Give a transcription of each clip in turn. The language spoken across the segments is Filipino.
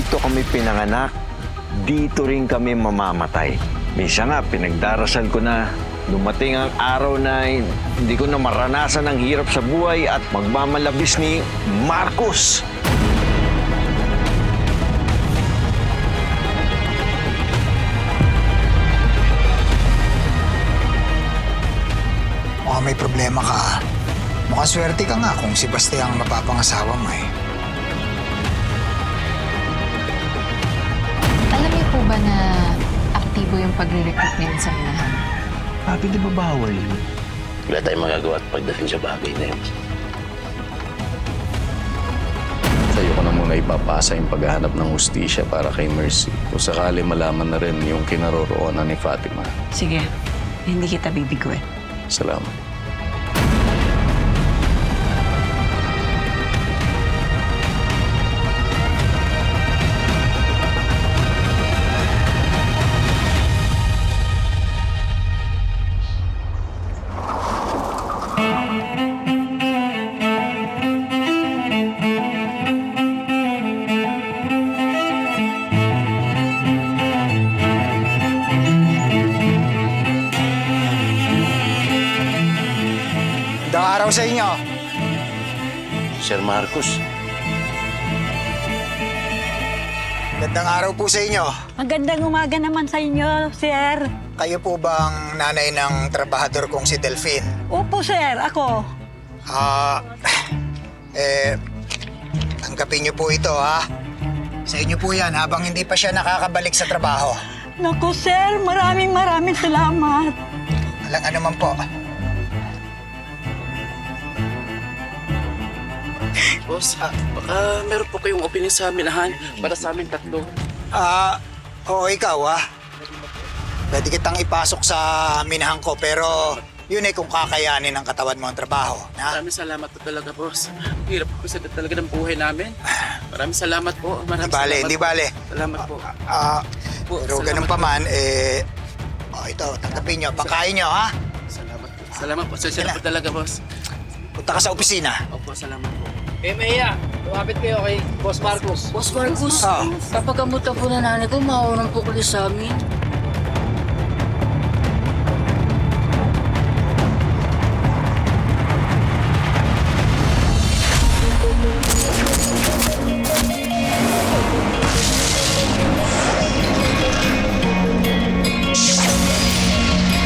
dito kami pinanganak, dito rin kami mamamatay. Minsan nga, pinagdarasal ko na dumating ang araw na hindi ko na maranasan ang hirap sa buhay at magmamalabis ni Marcos. Mukhang may problema ka. Mukhang swerte ka nga kung si Basti ang mapapangasawa mo eh. Alam niyo po ba na aktibo yung pagre-recruit ngayon sa minahan? Papi, di ba bawal yun? Wala tayong magagawa at pagdating sa bagay na yun. Sa'yo ko na muna ipapasa yung paghahanap ng hustisya para kay Mercy. Kung sakali malaman na rin yung kinaroroonan ni Fatima. Sige, hindi kita bibiguin. Salamat. Magandang araw sa inyo. Sir Marcos, Magandang araw po sa inyo. Magandang umaga naman sa inyo, sir. Kayo po bang nanay ng trabahador kong si Delphine? Opo, sir. Ako. Tanggapin niyo po ito, ha? Sa inyo po yan habang hindi pa siya nakakabalik sa trabaho. Naku, sir. Maraming salamat. Walang ano man po. Boss, baka meron po kayong opening sa minahan para sa amin tatlo. Oo, ikaw, ha? Pwede kitang ipasok sa minahan ko, pero yun kung kakayanin ng katawan mo ang trabaho. Ha? Maraming salamat po talaga, boss. Hirap po sa talaga ng buhay namin. Maraming salamat po. Maraming Hindi bale. Salamat po. Pero ganun pa man, ito, tanggapin nyo. Pangkain nyo, ha? Salamat po. Salamat po. Salamat po talaga, boss. Punta ka sa opisina. Opo, salamat po. Maya, lumapit kayo kay Boss Marcos. Boss Marcos, Ah. papagamutan po na nanay ko, maunang po kulit sa amin.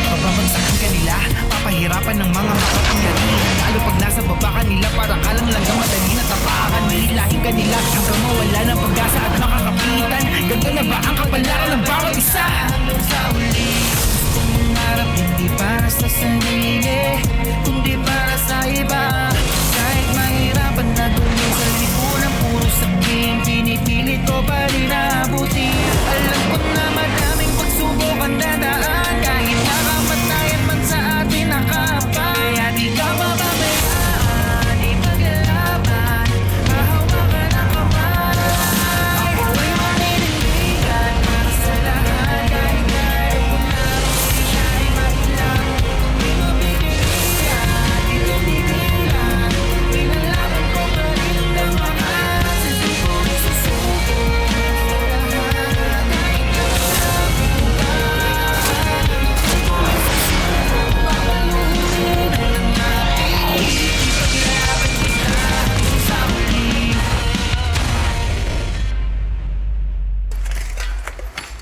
Pababagsakan ka nila, papahirapan ng mga makapangyarihan. Lalo pag nasa baba ka nila, parang alang lang ang madali na tapakan. Hihilahin ka nila hanggang mawala ng pag-asa at makakapitan. Ganto na ba ang kapalaran ng bawat isa? Hanggang sa uli, gusto mong harap hindi para sa sarili, kundi para sa iba. Kahit mahirapan na dulo sa lipunan, puro sabihin, pinipilit ko pa rin naabuti. Alam ko na madaming pagsubok ang dadaan, kahit nakamatayan man sa atin nakapa. Kaya di ka mababayaan, ipaglaban, mahawakan ang kamay. Ako'y maninindigan para sa lahat, kahit kahit kung naroon siya'y matilang. Di mabibigyan, di tumigilan, pinalaban ko pa rin ang makas. Hindi ko isusuko sa lahat, kahit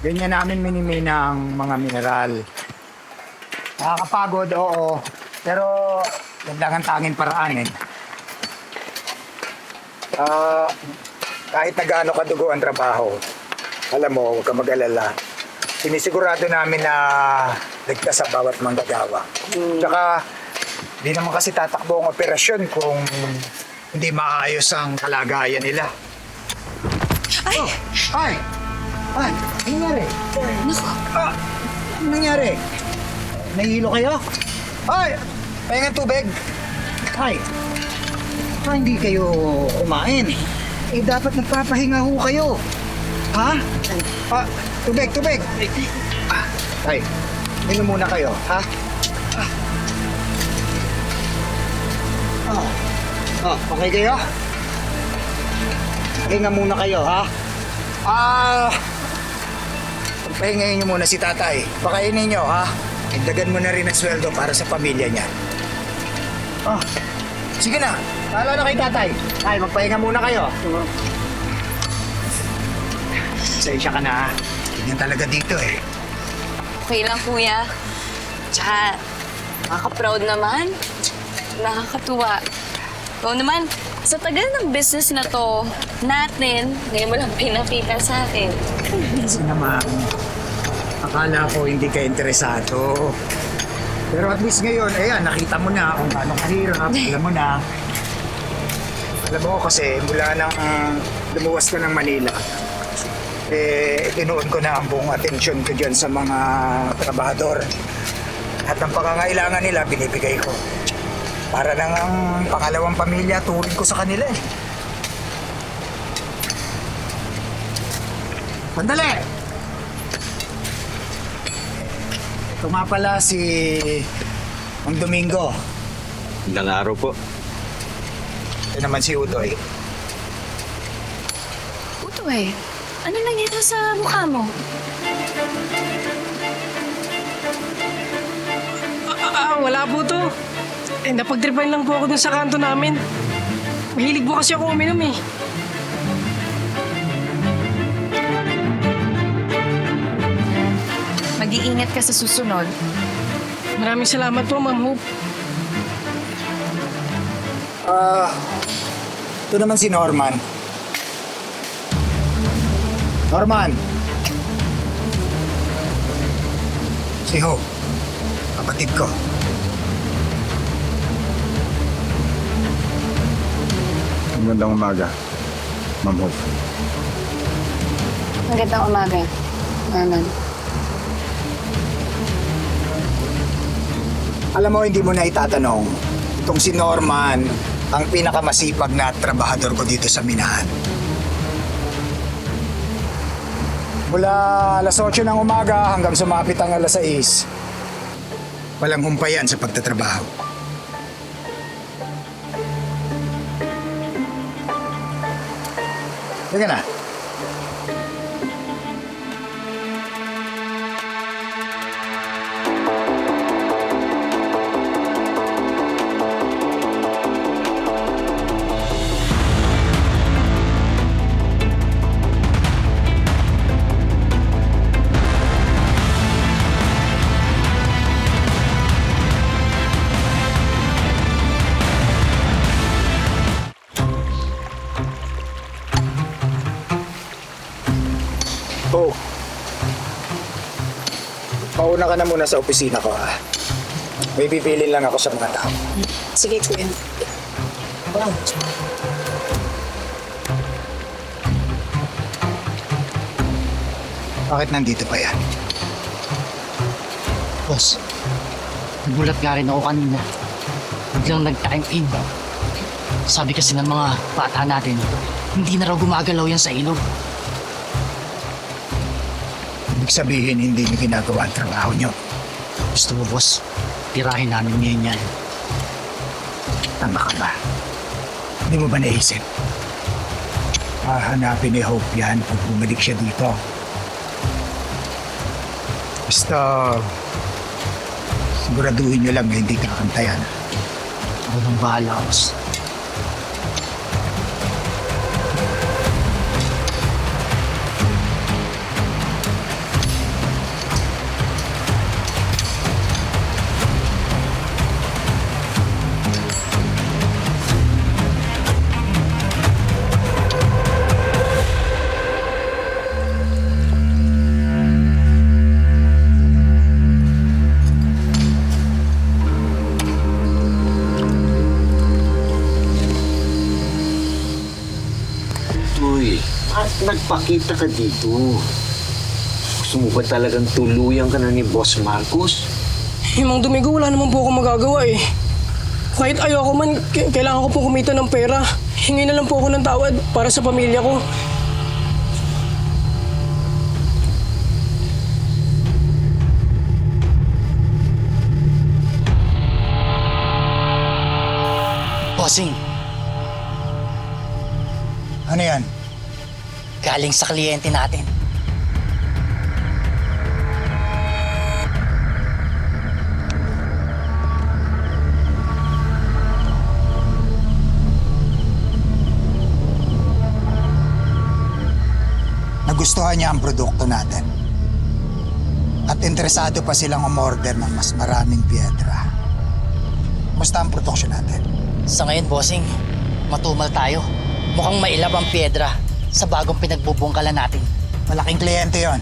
Ganyan namin minimina ang mga mineral. Nakakapagod, oo. Pero yan lang ang tanging paraan, eh. Kahit na gaano kadugo ang trabaho, alam mo, huwag ka mag-alala. Sinisigurado namin na ligtas sa bawat manggagawa. Tsaka, di naman kasi tatakbo ang operasyon kung hindi maayos ang kalagayan nila. Ay! Ay! Ay! Ano nangyari? Ano nangyari? Nahihilo kayo? Ay! Pahingan tubig! Ay! Hindi kayo kumain. Dapat nagpapahinga ho kayo. Ha? Tubig! Ay, inom muna kayo, ha? Okay kayo? Hinga muna kayo, ha? Pagpahingayin niyo muna si tatay. Pakainin niyo, ha? Igdagan mo na rin ang sweldo para sa pamilya niya. Sige na. Pala na kay tatay. Ay, magpahinga muna kayo. Sensya ka na, ha? Ganyan talaga dito, eh. Okay lang, kuya. Tsaka, nakaka-proud naman. Nakakatuwa. Ikaw naman, sa tagal ng business na to, natin, ngayon mo lang pinakita sa akin. Kasi naman, akala ko hindi ka interesado. Pero at least ngayon, ayan, nakita mo na kung paano kahirap. Alam mo na. Alam mo kasi, mula nang lumuwas ka ng Manila, tinuon ko na ang buong atensyon ko dyan sa mga trabahador. At ang pangangailangan nila, binibigay ko. Para lang ang pangalawang pamilya, turing ko sa kanila eh. Sandali! Ito nga pala si Mang Domingo. Ilang araw po. Ito naman si Utoy. Utoy, ano nangyari sa mukha mo? Wala po to. Napag-tripan lang po ako dun sa kanto namin. Mahilig po kasi ako uminom eh. Mag-iingat ka sa susunod. Maraming salamat po, Ma'am Hope. Ito naman si Norman. Norman! Si Hope. Kapatid ko. Magandang umaga, Ma'am Hope. Magandang umaga, Norman. Alam mo, hindi mo na itatanong. Itong si Norman, ang pinakamasipag na trabahador ko dito sa minahan. Mula alas 8 ng umaga hanggang sumapit ang alas 6. Walang humpayan sa pagtatrabaho. Teka na. Oh. Pauna ka na muna sa opisina ko, ha? May pipilin lang ako sa mga tao. Sige, kuya. Bakit nandito pa yan? Boss, nagulat nga rin ako kanina. Biglang nag-time in. Sabi kasi ng mga bata natin, hindi na raw gumagalaw yan sa ilog. Ibig sabihin, hindi niyo ginagawa ang trabaho niyo. Gusto mo, boss, tirahin namin ngayon yan. Tama ka ba? Hindi mo ba naisip? Hahanapin ni Hope yan pag bumalik siya dito. Basta, siguraduhin niyo lang na hindi kakantayan. Ako nang bahala, boss. Uy, at nagpakita ka dito. Gusto mo ba talagang tuluyan ka na ni Boss Marcos? Mang Domingo, wala naman po ako magagawa eh. Kahit ayoko man, kailangan ko po kumita ng pera. Hingi na lang po ako ng tawad para sa pamilya ko. Bossing, Ano yan? galing sa kliyente natin. Nagustuhan niya ang produkto natin. At interesado pa silang umorder ng mas maraming piedra. Musta ang produksyon natin? Sa ngayon, bossing, matumal tayo. Mukhang mailap ang piedra sa bagong pinagbubungkalan natin. Malaking kliyente yon.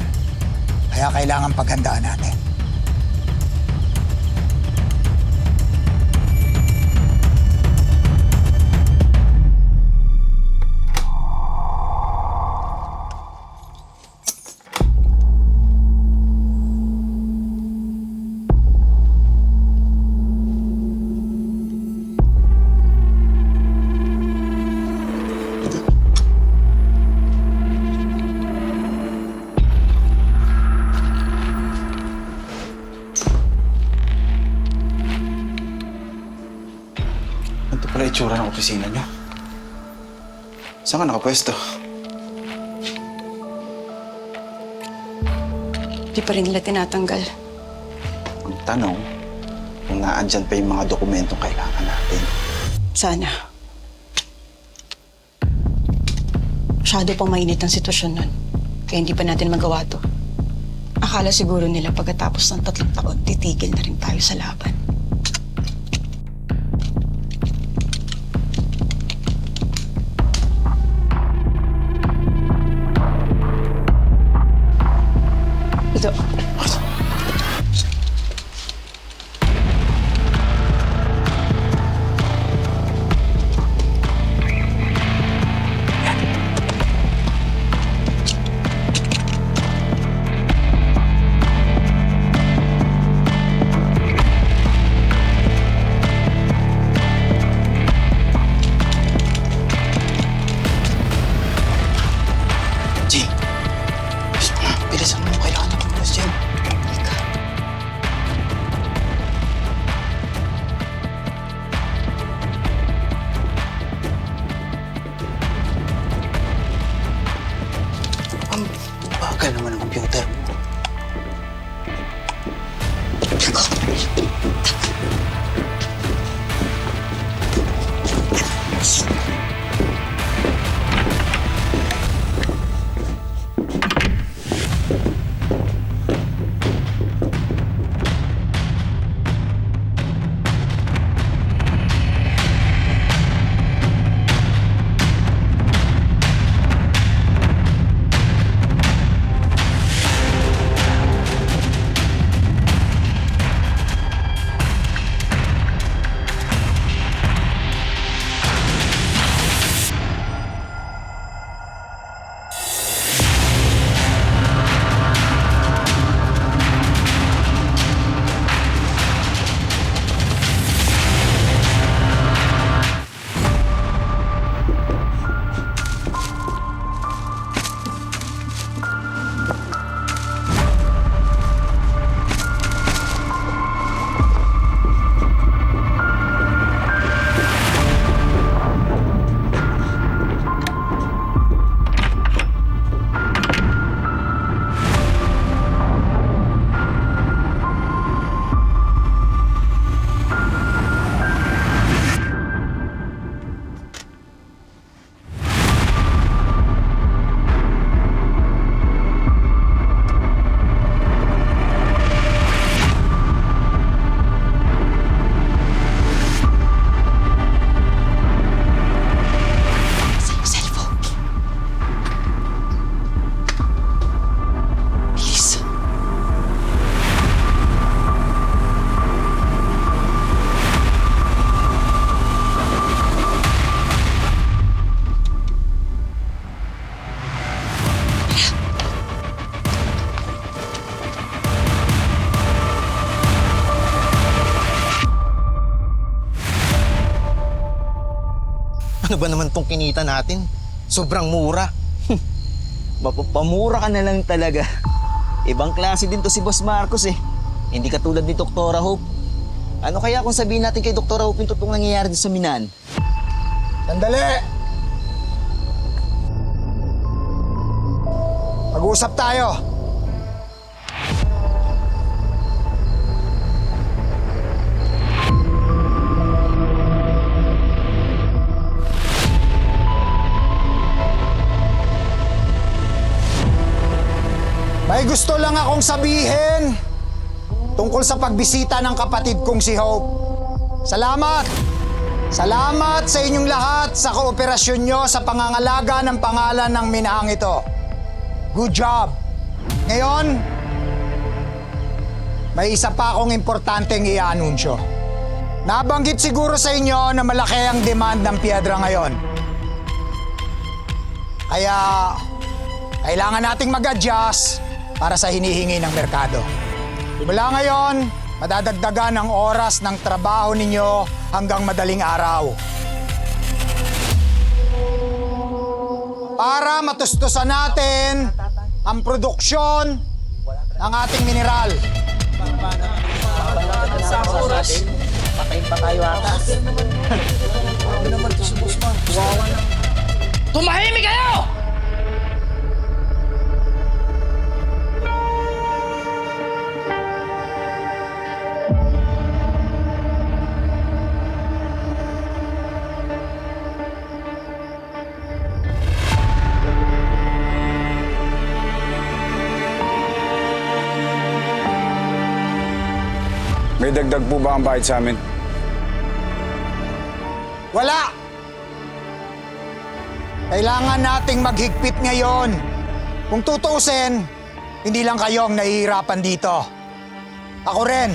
Kaya kailangan paghandaan natin. Ito pala itsura ng opisina niyo. Saan ka nakapwesto? Di pa rin nila tinatanggal. Ang tanong, kung naandyan pa yung mga dokumentong kailangan natin. Sana. Masyado pang mainit ang sitwasyon nun. Kaya hindi pa natin magawa to. Akala siguro nila pagkatapos ng 3 taon, titigil na rin tayo sa laban. Ito. G, bilisan mo. Kailangan na pumunta dyan. Ang bagal naman ang computer mo. Ano ba naman tong kinita natin? Sobrang mura. Mapapamura ka na lang talaga. Ibang klase din to si Boss Marcos eh. Hindi katulad ni Dr. Hope. Ano kaya kung sabihin natin kay Dr. Hope yung totoong nangyayari dito sa Minan? Sandali! Mag-usap tayo. May gusto lang akong sabihin tungkol sa pagbisita ng kapatid kong si Hope. Salamat! Salamat sa inyong lahat sa kooperasyon nyo sa pangangalaga ng pangalan ng minahang ito. Good job! Ngayon, may isa pa akong importanteng i-anunsyo. Nabanggit siguro sa inyo na malaki ang demand ng piedra ngayon. Kaya, kailangan nating mag-adjust para sa hinihingi ng merkado. Mula ngayon, madadagdagan ang oras ng trabaho ninyo hanggang madaling araw. Para matustusan natin ang produksyon ng ating mineral. Patayin pa tayo ata. Ano naman ito si Boss Man? Tumahimik kayo! May dagdag po ba ang bayad sa amin? Wala! Kailangan nating maghigpit ngayon. Kung tutuusin, hindi lang kayo ang nahihirapan dito. Ako rin.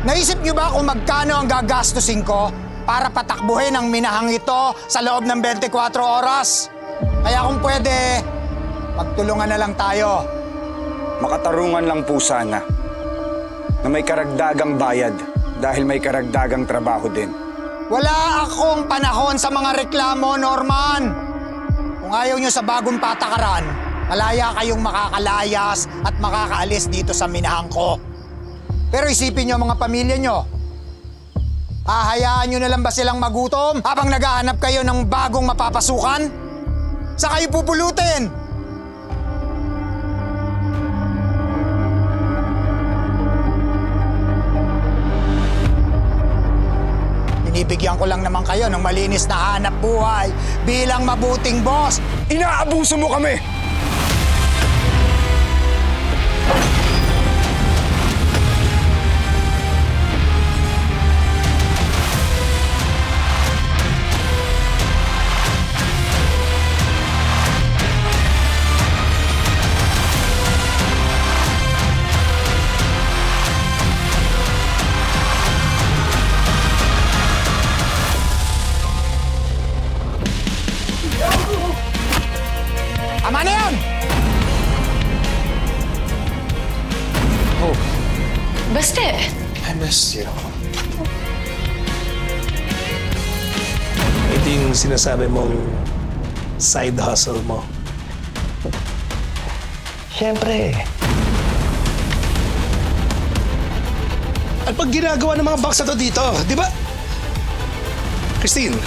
Naisip niyo ba kung magkano ang gagastusin ko para patakbuhin ang minahang ito sa loob ng 24 oras? Kaya kung pwede, magtulungan na lang tayo. Makatarungan lang po sana na may karagdagang bayad dahil may karagdagang trabaho din. Wala akong panahon sa mga reklamo, Norman. Kung ayaw nyo sa bagong patakaran, malaya kayong makakalayas at makakaalis dito sa minahang ko. Pero isipin nyo mga pamilya nyo. Hahayaan nyo na lang ba silang magutom habang naghahanap kayo ng bagong mapapasukan? Sa kayo pupulutin? Binibigyan ko lang naman kayo ng malinis na hanap buhay bilang mabuting boss. Inaabuso mo kami! Tama na yan! Oh. Baste! I miss you. Ito yung sinasabi mong side hustle mo. Siyempre. At pag ginagawa ng mga box na to dito, di ba? Christine,